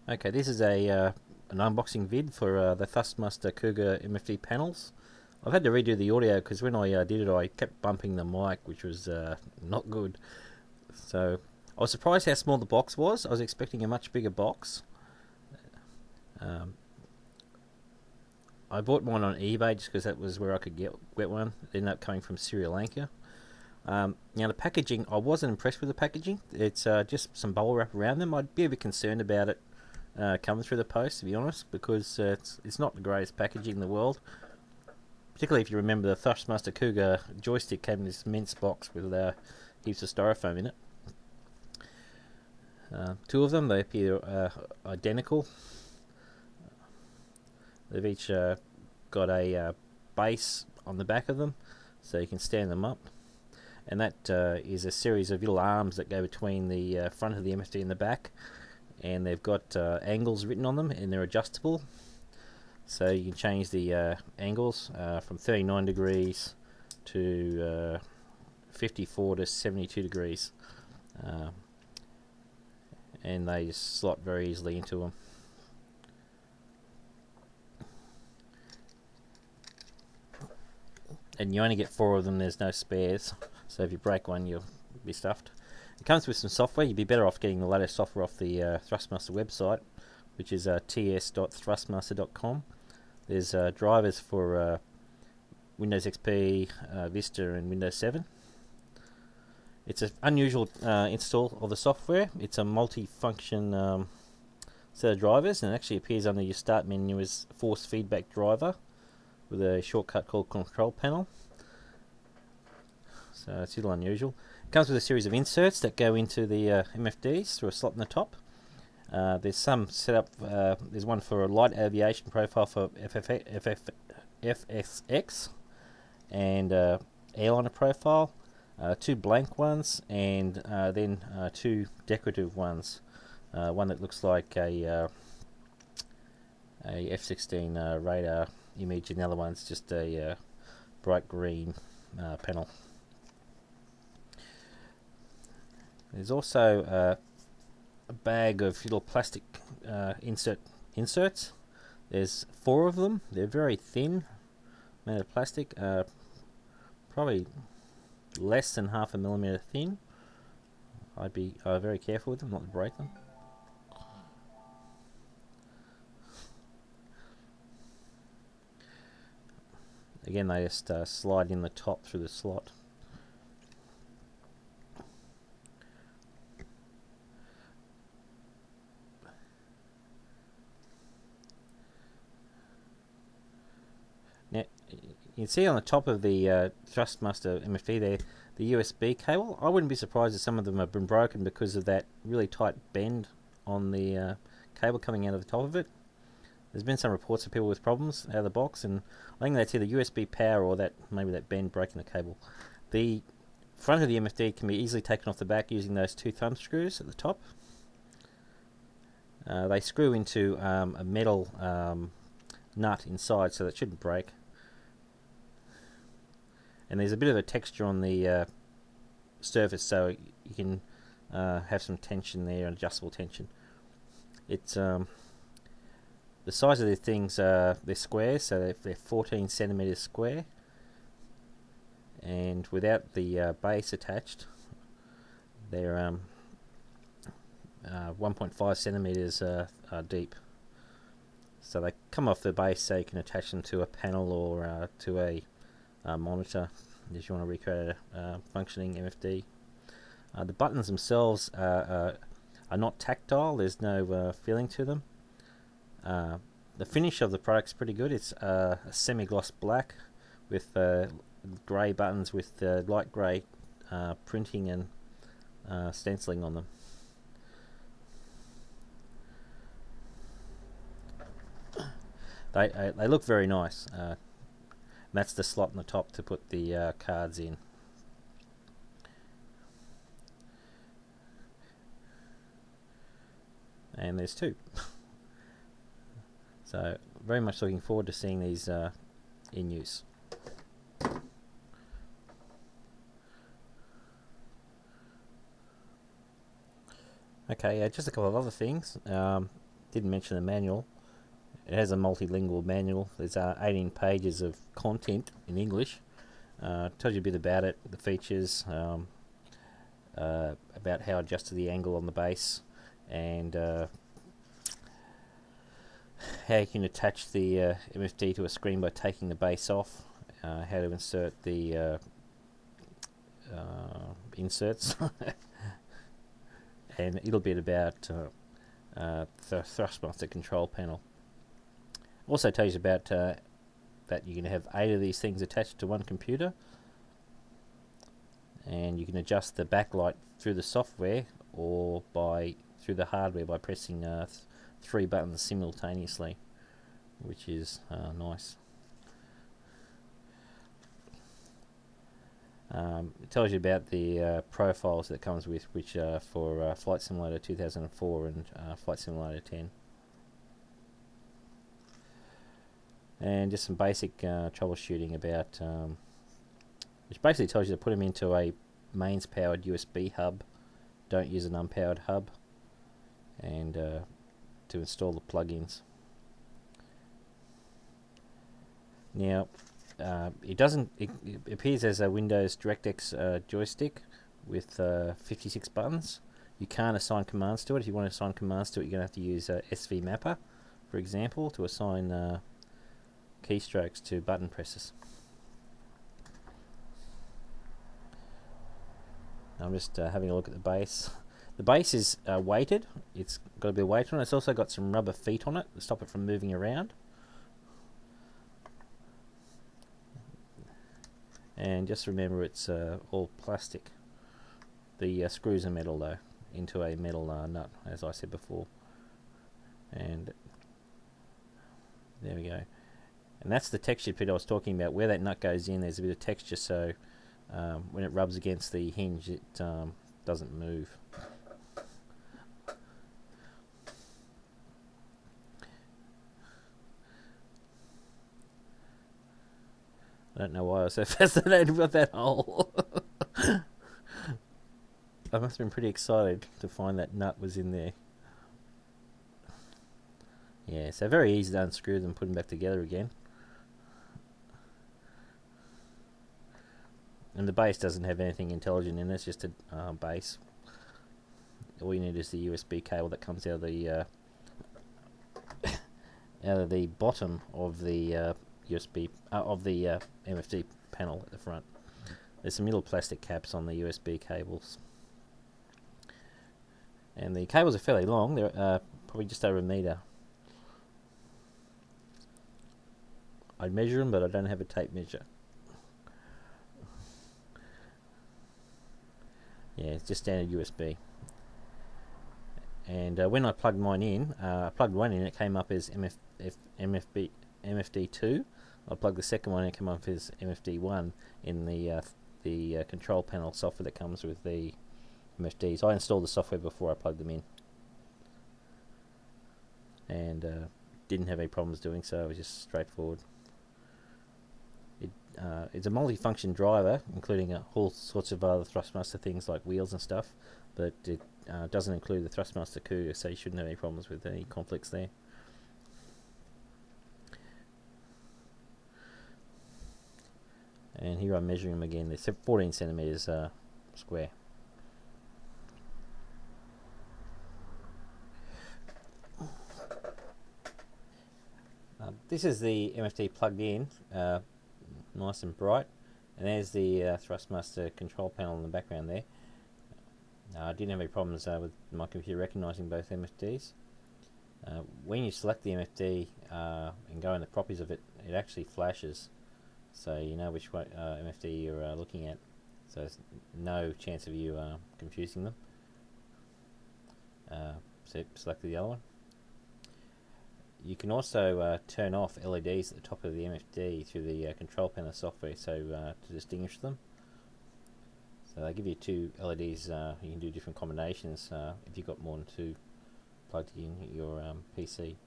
Okay, this is an unboxing vid for the Thrustmaster Cougar MFD panels. I've had to redo the audio because when I did it I kept bumping the mic, which was not good. So I was surprised how small the box was. I was expecting a much bigger box. I bought mine on eBay just because that was where I could get one. It ended up coming from Sri Lanka. Now the packaging, I wasn't impressed with the packaging. It's just some bubble wrap around them. I'd be a bit concerned about it coming through the post, to be honest, because it's not the greatest packaging in the world. Particularly if you remember the Thrustmaster Cougar joystick came in this immense box with heaps of styrofoam in it. Two of them, they appear identical. They've each got a base on the back of them, so you can stand them up. And that is a series of little arms that go between the front of the MFD and the back. And they've got angles written on them, and they're adjustable. So you can change the angles from 39 degrees to 54 to 72 degrees. And they just slot very easily into them. And you only get 4 of them, there's no spares, so if you break one you'll be stuffed. It comes with some software. You'd be better off getting the latest software off the Thrustmaster website, which is ts.thrustmaster.com. There's drivers for Windows XP, Vista and Windows 7. It's an unusual install of the software. It's a multi-function set of drivers, and it actually appears under your start menu as force feedback driver with a shortcut called control panel. So it's a little unusual. It comes with a series of inserts that go into the MFDs through a slot in the top. There's some setup. There's one for a light aviation profile for FSX and airliner profile, 2 blank ones, and then 2 decorative ones. One that looks like a F-16 radar image, and the other one's just a bright green panel. There's also a bag of little plastic inserts. There's 4 of them. They're very thin, made of plastic, probably less than half a millimeter thin. I'd be very careful with them, not to break them. Again, they just slide in the top through the slot. Now, you can see on the top of the Thrustmaster MFD there, the USB cable. I wouldn't be surprised if some of them have been broken because of that really tight bend on the cable coming out of the top of it. There's been some reports of people with problems out of the box, and I think that's either USB power or maybe that bend breaking the cable. The front of the MFD can be easily taken off the back using those 2 thumb screws at the top. They screw into a metal nut inside, so that shouldn't break. And there's a bit of a texture on the surface, so you can have some tension there, adjustable tension. It's the size of the things, they're squares, so they're 14 centimeters square, and without the base attached, they're 1.5 centimeters deep. So they come off the base, so you can attach them to a panel or to a monitor if you want to recreate a functioning MFD. The buttons themselves are not tactile. There's no feeling to them. The finish of the product's pretty good. It's a semi-gloss black with grey buttons with light grey printing and stenciling on them. They look very nice. That's the slot in the top to put the cards in. And there's 2. So very much looking forward to seeing these in use. Okay, just a couple of other things. didn't mention the manual. It has a multilingual manual. There's 18 pages of content in English. Tells you a bit about it, the features, about how to adjust to the angle on the base, and how you can attach the MFD to a screen by taking the base off, how to insert the inserts, and a little bit about the Thrustmaster control panel. Also tells you about that you can have 8 of these things attached to one computer, and you can adjust the backlight through the software or through the hardware by pressing 3 buttons simultaneously, which is nice. It tells you about the profiles that it comes with, which are for Flight Simulator 2004 and Flight Simulator 10. And just some basic troubleshooting about, which basically tells you to put them into a mains powered USB hub, don't use an unpowered hub, and to install the plugins. Now, it appears as a Windows DirectX joystick with 56 buttons. You can't assign commands to it. If you want to assign commands to it, you're going to have to use SV Mapper, for example, to assign keystrokes to button presses. I'm just having a look at the base. The base is weighted. It's got a bit of weight on it. It's also got some rubber feet on it to stop it from moving around. And just remember, it's all plastic. The screws are metal though, into a metal nut, as I said before. And there we go. And that's the texture bit I was talking about. Where that nut goes in, there's a bit of texture, so when it rubs against the hinge, it doesn't move. I don't know why I was so fascinated with that hole. I must have been pretty excited to find that nut was in there. Yeah, so very easy to unscrew them and put them back together again. And the base doesn't have anything intelligent in it, it's just a base. All you need is the USB cable that comes out of the bottom of the USB of the MFD panel at the front. There's some little plastic caps on the USB cables, and the cables are fairly long. They're probably just over 1 meter. I'd measure them, but I don't have a tape measure. Yeah, it's just standard USB. And when I plugged mine in, it came up as MFD2. I plugged the second one, and it came up as MFD1 in the control panel software that comes with the MFDs. I installed the software before I plugged them in, and didn't have any problems doing so. It was just straightforward. It's a multi-function driver, including all sorts of other Thrustmaster things like wheels and stuff, but it doesn't include the Thrustmaster Cougar, so you shouldn't have any problems with any conflicts there. And here I'm measuring them again. They're 14 centimeters square. This is the MFD plugged in, nice and bright, and there's the Thrustmaster control panel in the background there. I didn't have any problems with my computer recognising both MFDs. When you select the MFD and go in the properties of it, it actually flashes, so you know which one, MFD you're looking at. So there's no chance of you confusing them. So select the other one. You can also turn off LEDs at the top of the MFD through the control panel software, so to distinguish them. So they give you 2 LEDs. You can do different combinations if you've got more than 2 plugged in your PC.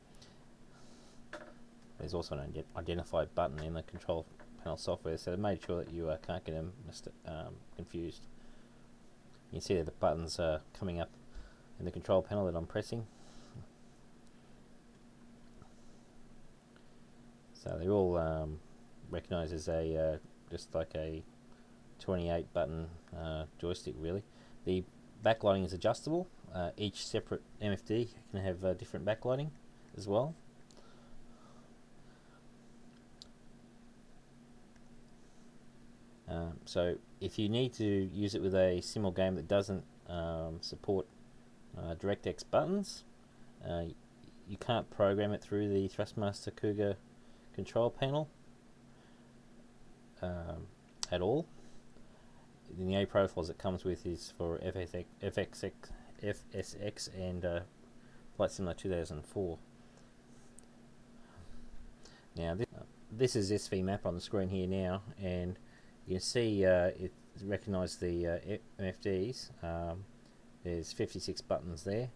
There's also an identify button in the control panel software, so they made sure that you can't get them confused. You can see that the buttons are coming up in the control panel that I'm pressing. So they're all recognised as a just like a 28 button joystick really. The backlighting is adjustable. Each separate MFD can have different backlighting as well. So if you need to use it with a simul game that doesn't support DirectX buttons, you can't program it through the Thrustmaster Cougar control panel at all. The only profiles it comes with is for FSX and Flight Simulator 2004. Now this is SV map on the screen here now, and you can see it recognised the MFDs. There's 56 buttons there.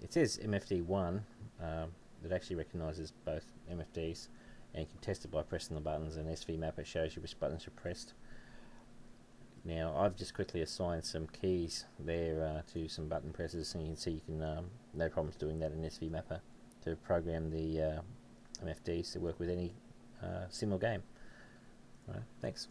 It says MFD1 that actually recognises both MFDs, and you can test it by pressing the buttons, and SV map it shows you which buttons are pressed. Now I've just quickly assigned some keys there to some button presses, and you can see you can no problems doing that in SV Mapper to program the MFDs to work with any simul game. All right, thanks.